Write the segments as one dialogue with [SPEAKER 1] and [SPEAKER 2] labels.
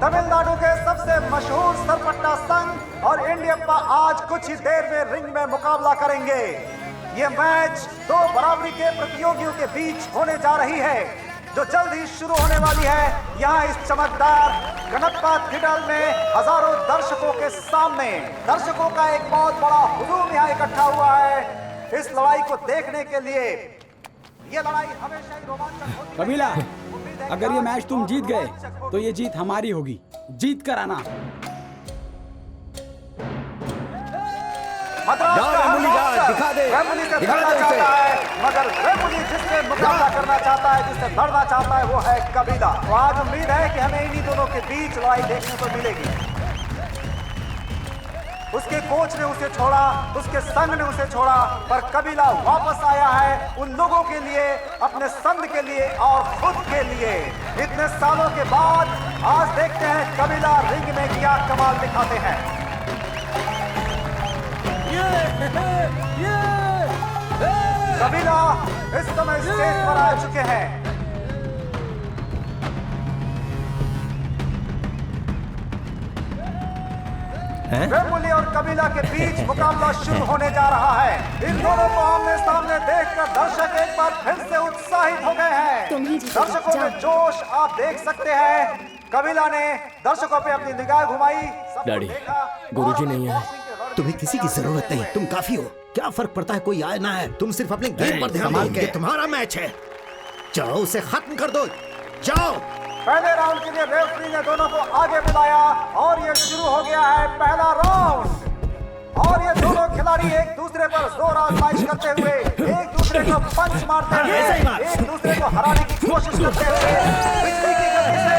[SPEAKER 1] तमिलनाडु के सबसे मशहूर सरपट्टा संघ और इंडियप्पा आज कुछ ही देर में रिंग में मुकाबला करेंगे। ये मैच दो बराबरी के प्रतियोगियों के बीच होने जा रही है, जो जल्द ही शुरू होने वाली है। यहाँ इस चमकदार कनप्पा थिएटर में हजारों दर्शकों के सामने दर्शकों का एक बहुत बड़ा हुजूम यहाँ इकट्ठा हुआ है इस लड़ाई को देखने के लिए। ये लड़ाई हमेशा ही रोमांचक होती है।
[SPEAKER 2] कबीला, अगर ये मैच तुम जीत गए तो ये जीत हमारी होगी। जीत कर आना।
[SPEAKER 1] दिखा दे, मगर वेमुली जिससे मुकाबला करना चाहता है, जिससे लड़ना चाहता है, वो है कबीला। तो आज उम्मीद है कि हमें इन्हीं दोनों के बीच लड़ाई देखने को मिलेगी। उसके कोच ने उसे छोड़ा, उसके संघ ने उसे छोड़ा, पर कबीला वापस आया है उन लोगों के लिए, अपने संघ के लिए और खुद के लिए। इतने सालों के बाद आज देखते हैं कबीला रिंग में क्या कमाल दिखाते हैं। कबीला इस समय स्टेज पर आ चुके हैं। वेमुली और कबीला के बीच मुकाबला शुरू होने जा रहा है। इन दोनों को आमने सामने देखकर दर्शक एक बार फिर से उत्साहित हो गए हैं। दर्शकों में जोश आप देख सकते हैं। कबीला ने दर्शकों पे अपनी निगाह घुमाई।
[SPEAKER 3] डैडी, गुरुजी नहीं है।
[SPEAKER 4] तुम्हें किसी की जरूरत नहीं, तुम काफी हो। क्या फर्क पड़ता है कोई आए ना है, तुम सिर्फ अपने गेम पर ध्यान दो। ये तुम्हारा मैच है, जाओ उसे खत्म कर दो, जाओ।
[SPEAKER 1] पहले राउंड के लिए रेफरी ने दोनों को आगे बुलाया और ये शुरू हो गया है पहला राउंड। और ये दोनों खिलाड़ी एक दूसरे पर जोर आजमाइश करते हुए, एक दूसरे को पंच मारते हुए, एक दूसरे को हराने की कोशिश करते हुए बिजली की गति से,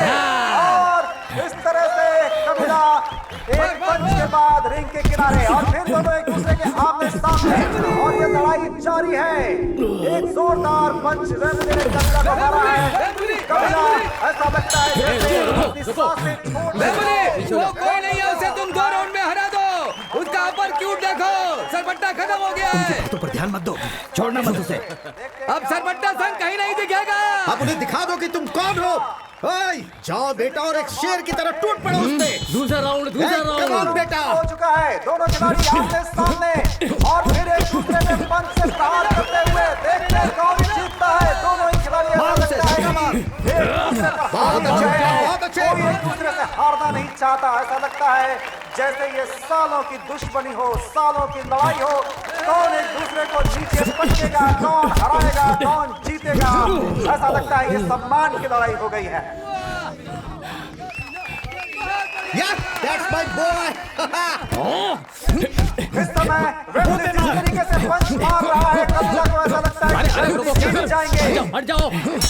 [SPEAKER 1] और इस तरह से कबीला एक पंच के बाद रिंग के किनारे, और फिर दोनों एक दूसरे के आमने सामने, और ये लड़ाई जारी है। एक जोरदार पंच वेमुली ने कबीला को मारा है। कबीला ऐसा लगता है जैसे अपनी सांसें छोड़
[SPEAKER 3] वेमुली, वो कोई नहीं है, उसे तुम 2 राउंड में हरा दो। उसका अपर क्यूट देखो, सरपट्टा खत्म हो गया है।
[SPEAKER 4] बातों पर ध्यान मत दो, छोड़ना मत उसे।
[SPEAKER 3] अब सरपट्टा संघ कहीं नहीं दिखेगा।
[SPEAKER 4] अब उन्हें दिखा दो कि तुम कौन हो। ओए, जाओ बेटा और एक शेर की तरह टूट पड़ो उस पे।
[SPEAKER 3] दूसरा राउंड
[SPEAKER 4] कमाल बेटा।
[SPEAKER 1] हो चुका है। दोनों खिलाड़ी आमने सामने और फिर एक दूसरे में पंच से प्रहार करते हुए देखते हैं कौन जीतता है। दोनों ही खिलाड़ी
[SPEAKER 4] बहुत अच्छे
[SPEAKER 1] कोई एक दूसरे से हारना नहीं चाहता। ऐसा लगता है जैसे ये सालों की दुश्मनी हो, सालों की लड़ाई हो। कौन एक दूसरे को नीचे पटकेगा, कौन हराएगा, कौन जीतेगा। ऐसा लगता है ये सम्मान की लड़ाई हो गई है।
[SPEAKER 4] That's my boy.
[SPEAKER 1] इस समय वेमुली जिस तरीके से पंच मार रहा है, कबीला को ऐसा लगता है कि वेमुली जीत जाएंगे।
[SPEAKER 3] हट जाओ,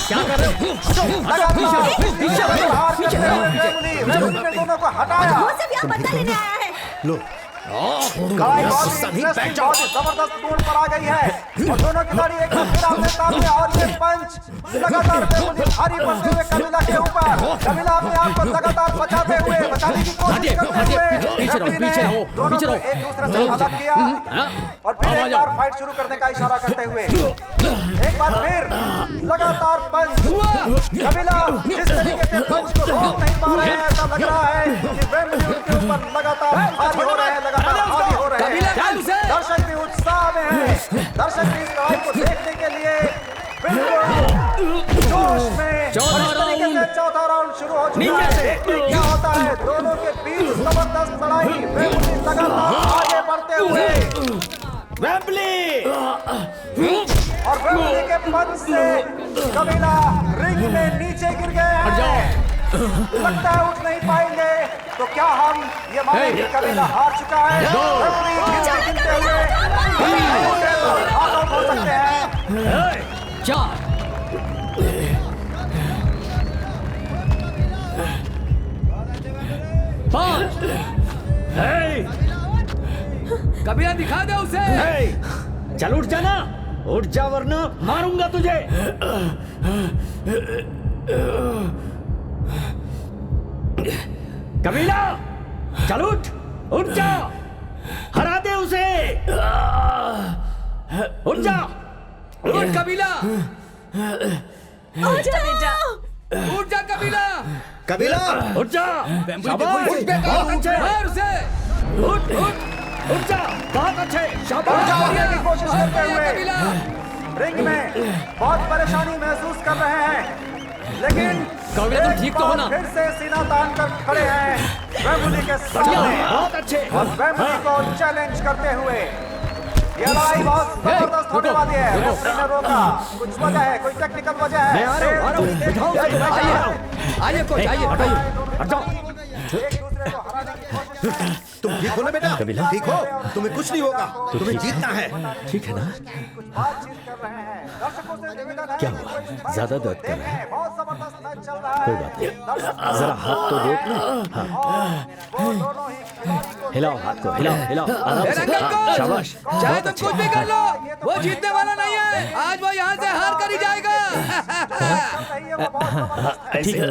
[SPEAKER 3] क्या कर रहे हो?
[SPEAKER 1] वेमुली ने दोनों को हटाया।
[SPEAKER 5] वो सब यहाँ बदला लेने आया है।
[SPEAKER 4] लो,
[SPEAKER 1] बहुत जबरदस्त मोड़ पर आ गई है और दोनों खिलाड़ी एक बार फिर आमने सामने, और ये पंच लगातार वेमुली भारी पड़ते हुए कबीला के ऊपर। कबीला अपने आप को लगातार बचाने की कोशिश करते हुए
[SPEAKER 3] पीछे रहो,
[SPEAKER 1] दोनों को एक दूसरे से अलग किया और फिर एक बार फाइट शुरू करने का इशारा करते हुए एक बार फिर लगातार पंच। कबीला जिस तरीके से पंच को रोक नहीं पा रहे हैं, ऐसा लग रहा है कि वेमुली उनके ऊपर लगातार हावी हो रहे हैं, लगातार हावी हो रहे हैं। दर्शक भी उत्साह में हैं। दर्शक भी इस लड़ाई को देखने के लिए बिल्कुल जोश में। चौथा राउंड शुरू हो चुका है। क्या होता है दोनों के बीच जबरदस्त लड़ाई। वेमुली लगातार आगे बढ़ते हुए, और वेमुली के पंच से कबीला रिंग में नीचे गिर गए हैं। लगता है उठ नहीं पाएंगे। तो क्या हम ये माने कि कबीला हार चुका है? गिनते हुए आउट हो सकते हैं।
[SPEAKER 3] 4 5। कबीला दिखा दे उसे।
[SPEAKER 6] चल उठ जाना, उठ जा वरना मारूंगा तुझे। कबीला चल उठ जा, हरा दे उसे। उठ जा,
[SPEAKER 3] उठ कबीला।
[SPEAKER 5] आजा बेटा।
[SPEAKER 3] उठ जा कबीला।
[SPEAKER 4] कबीला
[SPEAKER 6] उठ जा। शाबाश,
[SPEAKER 3] उठ बेटा,
[SPEAKER 6] बहुत अच्छे।
[SPEAKER 3] मार उसे।
[SPEAKER 6] उठ जा, बहुत अच्छे। शाबाश।
[SPEAKER 1] जाने की कोशिश करते हुए
[SPEAKER 3] कबीला।
[SPEAKER 1] रिंग में बहुत परेशानी महसूस कर रहे हैं, लेकिन
[SPEAKER 6] कबीला, तुम ठीक तो हो ना?
[SPEAKER 1] फिर से सीना तान कर खड़े हैं वेम्बली के सामने
[SPEAKER 6] बहुत अच्छे।
[SPEAKER 1] और वेम्बली को चैलेंज करते हुए। ये लड़ाई बहुत जबरदस्त होने वाली है। रेफरी ने रोका, कुछ वजह है, कोई टेक्निकल वजह है।
[SPEAKER 6] मैं आ रहा हूँ, बिठाओ उसे, मैं आ रहा हूँ।
[SPEAKER 3] आइए कोच, आइए।
[SPEAKER 6] हट जाओ।
[SPEAKER 1] एक दूसरे को हराने की कोशिश कर रहे हैं।
[SPEAKER 4] तुम ठीक हो ना बेटा?
[SPEAKER 6] कबीला।
[SPEAKER 4] ठीक हो? तुम्हें कुछ नहीं होगा, तुम्हें जीतना है।
[SPEAKER 6] ठीक है ना?
[SPEAKER 1] कुछ बातचीत कर रहे हैं। दर्शकों से निवेदन है
[SPEAKER 6] क्या
[SPEAKER 1] कि
[SPEAKER 6] हुआ?
[SPEAKER 1] कोई इस मैच
[SPEAKER 6] ज्यादा
[SPEAKER 1] को
[SPEAKER 6] दर्द कर रहा है?
[SPEAKER 1] देखें। बहुत जबरदस्त मैच चल रहा है।
[SPEAKER 6] कोई बात नहीं।
[SPEAKER 1] दर्शक
[SPEAKER 6] जरा हाथ तो रोक लो। हाँ,
[SPEAKER 1] वो दोनों ही खिलाड़ी को
[SPEAKER 6] हिलाओ हाथ को, हिलाओ हिलाओ आराम
[SPEAKER 3] मेरा
[SPEAKER 6] से।
[SPEAKER 3] अंकल
[SPEAKER 6] हाँ,
[SPEAKER 3] कोच,
[SPEAKER 6] शाबाश,
[SPEAKER 3] चाहे
[SPEAKER 6] बहुत
[SPEAKER 3] तुम
[SPEAKER 6] अच्छे।
[SPEAKER 3] कुछ भी कर लो, वो जीतने वाला नहीं है। आज वो यहाँ से हार कर ही जाएगा।
[SPEAKER 1] रही है, वो बहुत जबरदस्त है।
[SPEAKER 6] ठीक है,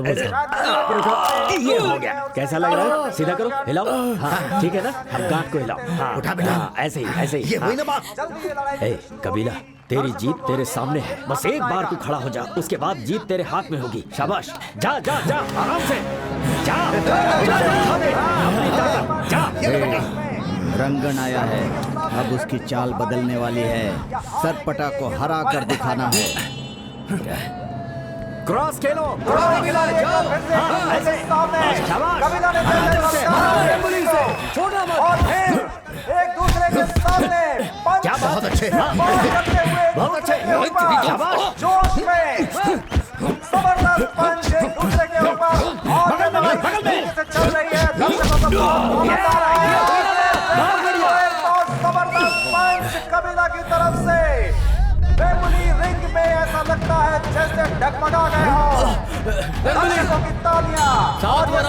[SPEAKER 6] ये हो गया। कैसा लग रहा है? सीधा करो, हिलाओ। हाँ, ठीक है ना? अब गांठ को हिलाओ। हाँ,
[SPEAKER 4] उठा बेटा।
[SPEAKER 6] हाँ, ऐसे ही, ऐसे ही।
[SPEAKER 4] ये
[SPEAKER 6] हाँ।
[SPEAKER 4] हुई ना बात?
[SPEAKER 1] जल्दी ये लड़ाई
[SPEAKER 6] ए, कबीला, तेरी जीत तेरे सामने है। बस एक बार तू खड़ा हो जा, उसके बाद जीत तेरे हाथ में होगी। शाबाश, जा जा जा, आराम से जा। जा, अपनी ताकत, जा।
[SPEAKER 5] रंगन आया है, अब उसकी चाल बदलने वाली है। सरपटा को हरा कर दिखाना है।
[SPEAKER 6] क्रॉस खेलो।
[SPEAKER 1] कबीला ने एक बार फिर से ऐसे सामने कबीला ने
[SPEAKER 3] छोड़ना मत।
[SPEAKER 1] और फिर एक दूसरे के सामने पंच
[SPEAKER 4] क्या बहुत अच्छे।
[SPEAKER 1] बार करते हुए
[SPEAKER 4] बहुत अच्छे।
[SPEAKER 1] दूसरे के ऊपर जोश में जबरदस्त पंच एक दूसरे के ऊपर और ये लड़ाई इस तरीके से चल रही है। दर्शकों को बहुत मजा आ रहा है। एक बहुत जबरदस्त पंच कबीला की तरफ से। वेम्बली रिंग में ऐसा लगता है जैसे डगमगा गए हो। दर्शकों की तालियां। और ये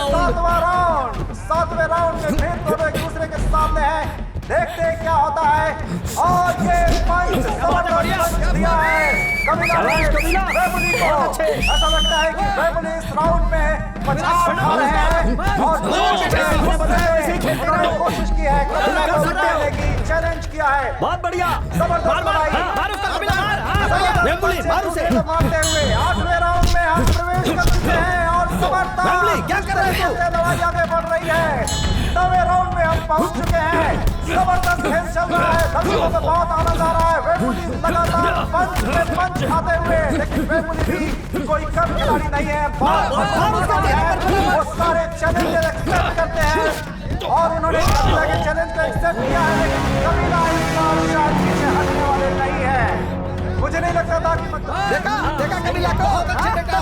[SPEAKER 1] सातवें राउंड में फिर दोनों एक दूसरे के सामने हैं। देखते हैं क्या होता है। और ये पंच जबरदस्त पंच दिया है कबीला ने वेम्बली को। ऐसा लगता है कि वेम्बली इस राउंड में पछाड़ खा रहे हैं और उन्होंने कोशिश की है कबीला को हटाने की, चैलेंज किया है।
[SPEAKER 6] बहुत बढ़िया।
[SPEAKER 1] जबरदस्त लड़ाई।
[SPEAKER 6] मार उसका कबीला, मार। वेम्बली, मार उसे।
[SPEAKER 1] मारते हुए 8वें राउंड में हम प्रवेश कर चुके हैं और जबरदस्त
[SPEAKER 6] क्या कर रहे हो?
[SPEAKER 1] लड़ाई आगे बढ़ रही है। 9वें राउंड में हम पहुंच चुके हैं। जबरदस्त खेल चल रहा है, दर्शकों को बहुत आनंद आ रहा है। वेम्बली लगातार पंच पे पंच खाते हुए, लेकिन वेम्बली भी कोई कम खिलाड़ी नहीं है। वो सारे चैलेंज एक्सेप्ट करते हैं और उन्होंने कबीला के चैलेंज को एक्सेप्ट किया है, लेकिन कबीला इस बार शायद पीछे हटने वाले नहीं है। मुझे नहीं लगता था कि देखा कबीला को बहुत अच्छे देखा।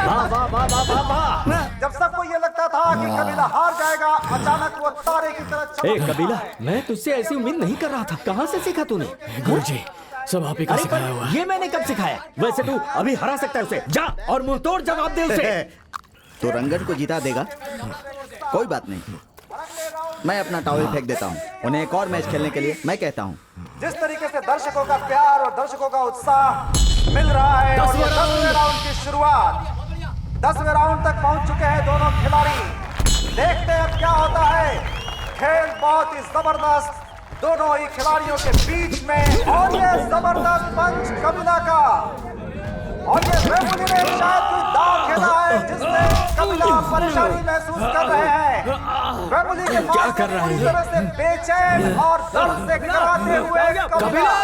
[SPEAKER 6] वाह वाह वाह वाह वाह वाह।
[SPEAKER 1] जब सबको ये लगता था कि कबीला हार जाएगा, अचानक वो तारे की तरह
[SPEAKER 6] ए कबीला, मैं तुझसे ऐसी उम्मीद नहीं कर रहा था। कहाँ से सीखा तूने?
[SPEAKER 7] गुरुजी, सब आप ही का
[SPEAKER 6] अरे
[SPEAKER 7] सिखाया हुआ
[SPEAKER 6] पर ये मैंने कब सिखाया? वैसे तू अभी हरा सकता है उसे। जा और मुंह तोड़ जवाब दे उसे।
[SPEAKER 5] तो रंगन को जिता देगा? कोई बात नहीं, मैं अपना टॉवल फेंक देता हूँ। उन्हें एक और मैच खेलने के लिए मैं कहता हूँ।
[SPEAKER 1] जिस तरीके से दर्शकों का प्यार और दर्शकों का उत्साह मिल रहा है और ये 10वें राउंड की शुरुआत, 10वें राउंड तक पहुंच चुके हैं दोनों खिलाड़ी। देखते हैं अब क्या होता है। खेल बहुत ही जबरदस्त दोनों ही खिलाड़ियों के बीच में और ये जबरदस्त पंच कबीला का और ये वेम्बली ने शायद कोई दाव खेला है जिससे कबीला परेशानी महसूस कर रहे हैं। वेम्बली के
[SPEAKER 7] क्या कर रहा है
[SPEAKER 1] पूरी
[SPEAKER 7] ये?
[SPEAKER 1] तरह से बेचैन और दर्द से कराते हुए कबीला,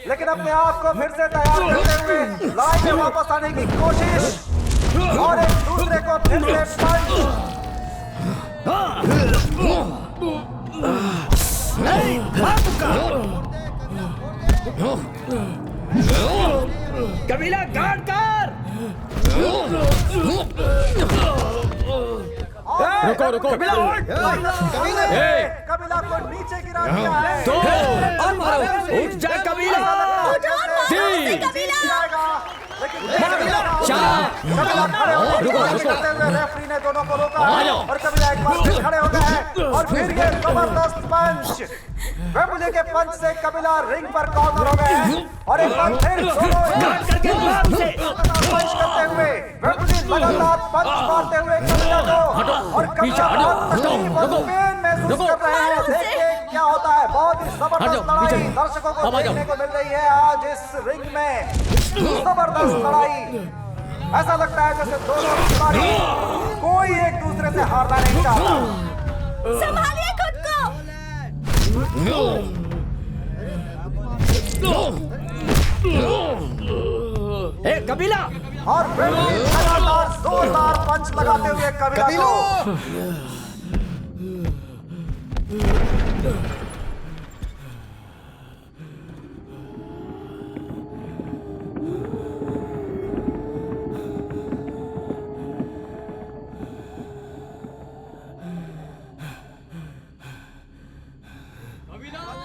[SPEAKER 1] लेकिन अपने आप को फिर से तैयार करते हुए लड़ाई में वापस आने की कोशिश और एक दूसरे को फिर से पंच।
[SPEAKER 6] कबीला गार्ड कर।
[SPEAKER 7] रुको रुको।
[SPEAKER 6] कबीला उठ।
[SPEAKER 1] कबीला को नीचे गिरा दिया है।
[SPEAKER 6] दो और मारो। उठ जा कबीला।
[SPEAKER 1] रेफरी ने दोनों को रोका और कबीला एक बार फिर खड़े हो गए हैं और फिर ये जबरदस्त पंच। वेम्बली के पंच से कबीला रिंग पर कॉर्नर हो गए हैं और एक बार फिर दोनों पंच करते हुए वेम्बली लगातार पंच मारते हुए कबीला को और कबीला पेन महसूस कर रहे हैं। देखिए क्या होता है। बहुत ही जबरदस्त लड़ाई दर्शकों को देखने को मिल रही है आज इस रिंग में। जबरदस्त लड़ाई ऐसा लगता है जैसे दोनों खिलाड़ी कोई एक दूसरे से हारना नहीं चाहता।
[SPEAKER 8] संभालिए खुद को।
[SPEAKER 6] ए कबीला,
[SPEAKER 1] और वेम्बली लगातार जोरदार पंच लगाते हुए कबीला को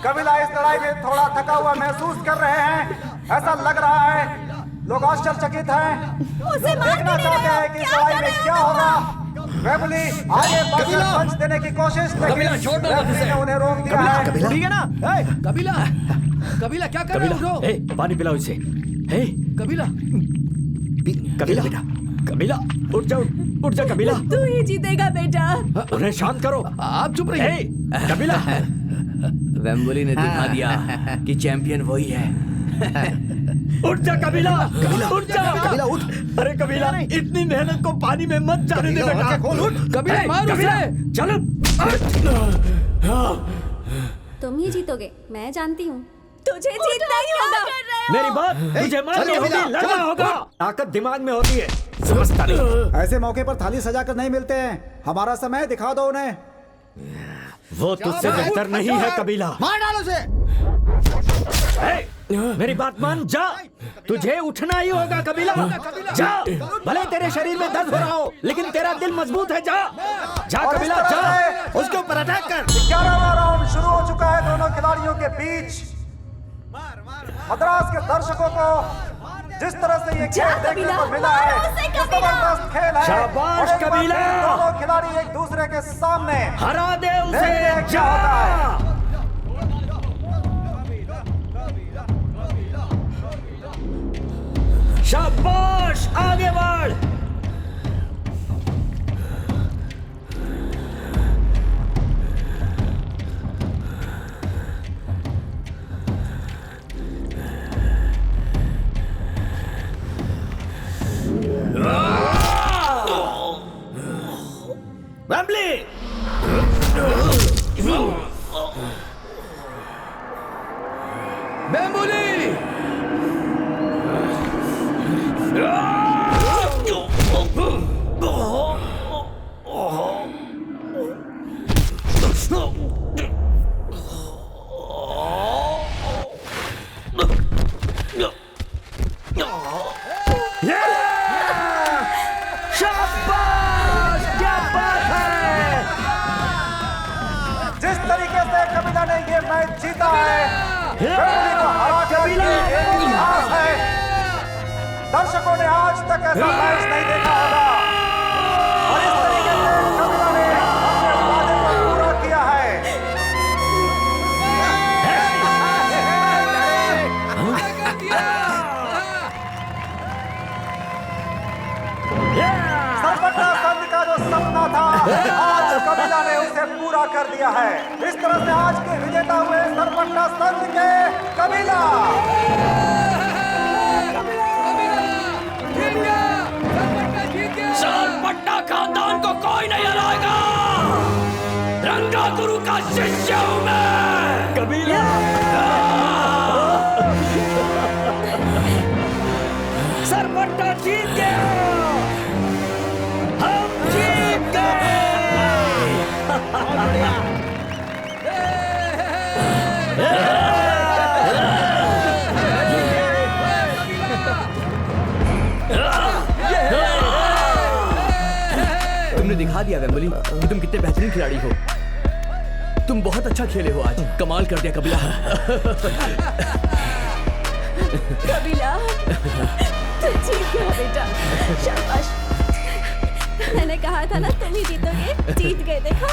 [SPEAKER 1] कबीला इस लड़ाई में थोड़ा थका हुआ महसूस कर रहे हैं। ऐसा लग रहा है लोग आश्चर्यचकित हैं, देखना चाहते हैं कि इस लड़ाई में क्या होगा। वेम्बली आगे बढ़कर पंच देने की कोशिश, लेकिन रेफरी ने उन्हें रोक दिया है।
[SPEAKER 3] ठीक है ना? कबीला, कबीला क्या कर रहे हो?
[SPEAKER 6] ए पानी पिलाओ इसे। ए
[SPEAKER 3] कबीला,
[SPEAKER 6] कबीला बेटा, कबीला उठ जा, उठ जा कबीला।
[SPEAKER 8] तू ही जीतेगा बेटा।
[SPEAKER 6] उन्हें शांत करो।
[SPEAKER 3] आप चुप रहिए।
[SPEAKER 6] कबीला,
[SPEAKER 3] वेम्बली ने दिखा दिया कि चैंपियन वही है।
[SPEAKER 6] उठ जा कबीला, उठ जा
[SPEAKER 4] कबीला उठ।
[SPEAKER 6] अरे कबीला, इतनी मेहनत को पानी में मत जाने दे बेटा।
[SPEAKER 3] कबीला मार उसे।
[SPEAKER 6] चलो।
[SPEAKER 8] तुम ही जीतोगे, मैं जानती हूँ। तुझे जीतना ही होगा।
[SPEAKER 6] मेरी बात तुझे मारनी होगी, लड़ना होगा। ताकत दिमाग में होती है, समझता नहीं।
[SPEAKER 2] ऐसे मौके पर थाली सजाकर नहीं मिलते हैं। हमारा समय दिखा दो उन्हें।
[SPEAKER 6] वो तुझसे बेहतर नहीं है कबीला।
[SPEAKER 4] मार डालो उसे।
[SPEAKER 6] मेरी बात मान, जा। तुझे उठना ही होगा कबीला, जा। भले तेरे शरीर में दर्द हो रहा हो, लेकिन तेरा दिल मजबूत है। जा जा
[SPEAKER 1] और इस
[SPEAKER 6] कबीला,
[SPEAKER 1] तरह
[SPEAKER 6] जा।
[SPEAKER 1] से
[SPEAKER 6] उसके ऊपर अटैक कर।
[SPEAKER 1] 11वां राउंड शुरू हो चुका है दोनों खिलाड़ियों के बीच। मद्रास के दर्शकों को जिस तरह से ये खेल देखने को मिला है, ये जबरदस्त खेल है।
[SPEAKER 6] शाबाश
[SPEAKER 1] और एक बार
[SPEAKER 6] कबीला।
[SPEAKER 1] फिर दोनों खिलाड़ी एक दूसरे के सामने
[SPEAKER 6] हरा दे उसे,
[SPEAKER 1] देखते हैं क्या
[SPEAKER 6] जा।
[SPEAKER 1] होता है।
[SPEAKER 6] शाबाश, आगे बढ़। वेम्बली,
[SPEAKER 3] वेम्बली,
[SPEAKER 6] शाबाश, क्या बात है।
[SPEAKER 1] जिस तरीके से कबीला ने ये मैच जीता है, वेम्बली को हराकर ये एक इतिहास है। दर्शकों ने आज तक ऐसा मैच नहीं देखा होगा, और इस तरीके से कबीला ने अपने वादे को पूरा किया है। सरपट्टा संघ का जो सपना था, आज कबीला ने उसे पूरा कर दिया है। इस तरह से आज के विजेता हुए सरपट्टा संघ के कबीला।
[SPEAKER 6] सरपट्टा खानदान को कोई नहीं हराएगा। रंगा गुरु का शिष्य हूं मैं। कबीला, सरपट्टा जीत गया। हम जीत गए।
[SPEAKER 3] तुमने दिखा दिया वेम्बली कि तुम कितने बेहतरीन खिलाड़ी हो। तुम बहुत अच्छा खेले हो आज, कमाल कर दिया कबीला।
[SPEAKER 8] कबीला, तू जीत गया बेटा, शाबाश। मैंने कहा था ना तुम ही जीतोगे, जीत गए देखो।